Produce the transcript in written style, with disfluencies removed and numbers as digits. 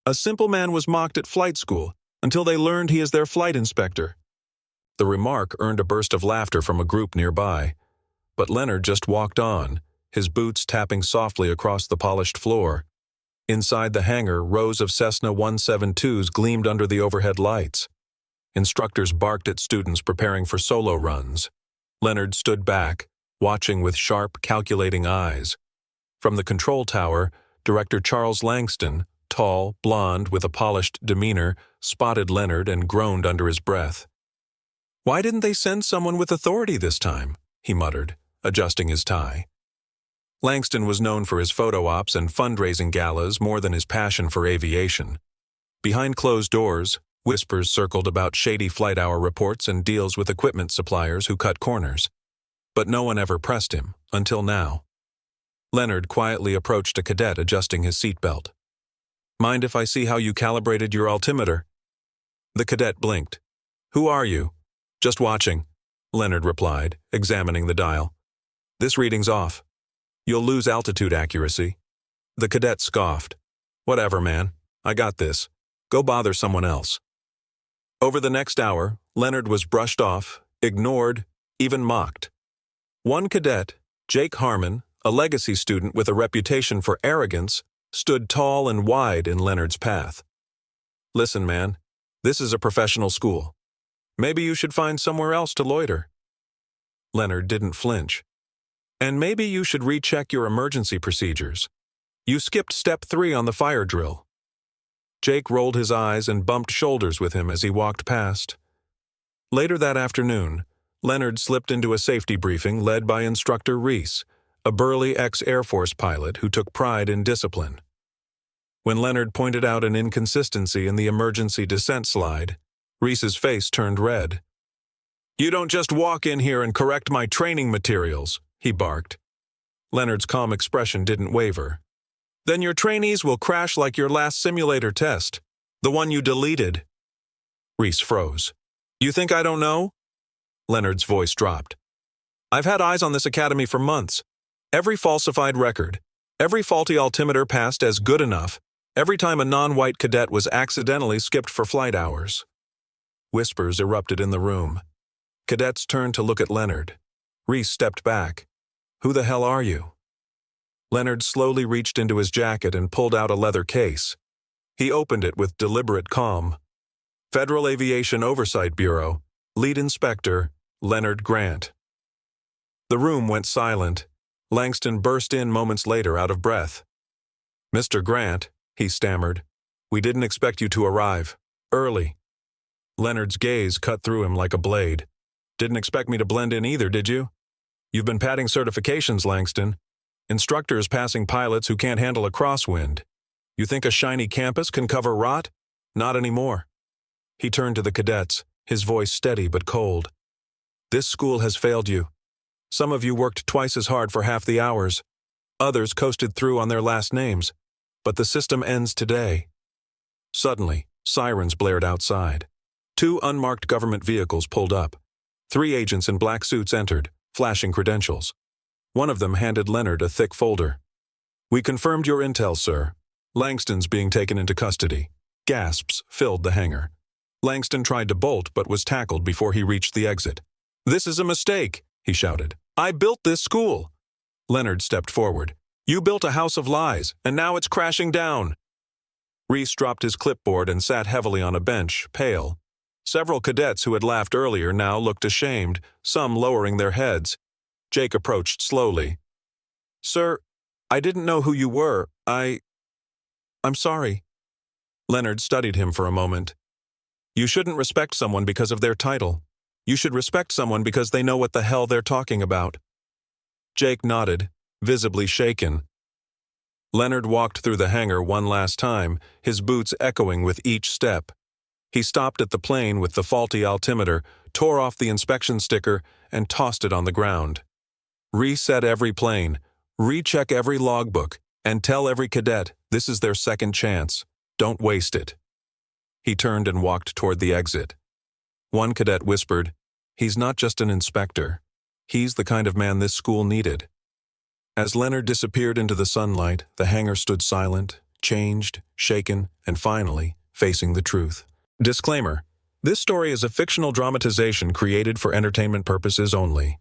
A simple man was mocked at flight school until they learned he is their flight inspector. The remark earned a burst of laughter from a group nearby, but Leonard just walked on, his boots tapping softly across the polished floor. Inside the hangar, rows of Cessna 172s gleamed under the overhead lights. Instructors barked at students preparing for solo runs. Leonard stood back, watching with sharp, calculating eyes. From the control tower, Director Charles Langston, tall, blond, with a polished demeanor, spotted Leonard and groaned under his breath. "Why didn't they send someone with authority this time?" he muttered, adjusting his tie. Langston was known for his photo ops and fundraising galas more than his passion for aviation. Behind closed doors, whispers circled about shady flight hour reports and deals with equipment suppliers who cut corners. But no one ever pressed him, until now. Leonard quietly approached a cadet adjusting his seatbelt. "Mind if I see how you calibrated your altimeter?" The cadet blinked. "Who are you?" "Just watching," Leonard replied, examining the dial. "This reading's off. You'll lose altitude accuracy." The cadet scoffed. "Whatever, man. I got this. Go bother someone else." Over the next hour, Leonard was brushed off, ignored, even mocked. One cadet, Jake Harmon, a legacy student with a reputation for arrogance, stood tall and wide in Leonard's path. "Listen, man, this is a professional school. Maybe you should find somewhere else to loiter." Leonard didn't flinch. "And maybe you should recheck your emergency procedures. You skipped step 3 on the fire drill." Jake rolled his eyes and bumped shoulders with him as he walked past. Later that afternoon, Leonard slipped into a safety briefing led by Instructor Reese, a burly ex-Air Force pilot who took pride in discipline. When Leonard pointed out an inconsistency in the emergency descent slide, Reese's face turned red. "You don't just walk in here and correct my training materials," he barked. Leonard's calm expression didn't waver. "Then your trainees will crash like your last simulator test, the one you deleted." Reese froze. "You think I don't know?" Leonard's voice dropped. "I've had eyes on this academy for months. Every falsified record, every faulty altimeter passed as good enough, every time a non-white cadet was accidentally skipped for flight hours." Whispers erupted in the room. Cadets turned to look at Leonard. Reese stepped back. "Who the hell are you?" Leonard slowly reached into his jacket and pulled out a leather case. He opened it with deliberate calm. "Federal Aviation Oversight Bureau, Lead Inspector, Leonard Grant." The room went silent. Langston burst in moments later out of breath. "Mr. Grant," he stammered, "we didn't expect you to arrive. Early." Leonard's gaze cut through him like a blade. "Didn't expect me to blend in either, did you? You've been padding certifications, Langston. Instructors passing pilots who can't handle a crosswind. You think a shiny campus can cover rot? Not anymore." He turned to the cadets, his voice steady but cold. "This school has failed you. Some of you worked twice as hard for half the hours. Others coasted through on their last names. But the system ends today." Suddenly, sirens blared outside. 2 unmarked government vehicles pulled up. 3 agents in black suits entered, flashing credentials. One of them handed Leonard a thick folder. "We confirmed your intel, sir. Langston's being taken into custody." Gasps filled the hangar. Langston tried to bolt but was tackled before he reached the exit. "This is a mistake," he shouted. "I built this school." Leonard stepped forward. "You built a house of lies, and now it's crashing down." Reese dropped his clipboard and sat heavily on a bench, pale. Several cadets who had laughed earlier now looked ashamed, some lowering their heads. Jake approached slowly. "Sir, I didn't know who you were. I'm sorry." Leonard studied him for a moment. "You shouldn't respect someone because of their title. You should respect someone because they know what the hell they're talking about." Jake nodded, visibly shaken. Leonard walked through the hangar one last time, his boots echoing with each step. He stopped at the plane with the faulty altimeter, tore off the inspection sticker, and tossed it on the ground. "Reset every plane, recheck every logbook, and tell every cadet this is their second chance. Don't waste it." He turned and walked toward the exit. One cadet whispered, "He's not just an inspector. He's the kind of man this school needed." As Leonard disappeared into the sunlight, the hangar stood silent, changed, shaken, and finally, facing the truth. Disclaimer: this story is a fictional dramatization created for entertainment purposes only.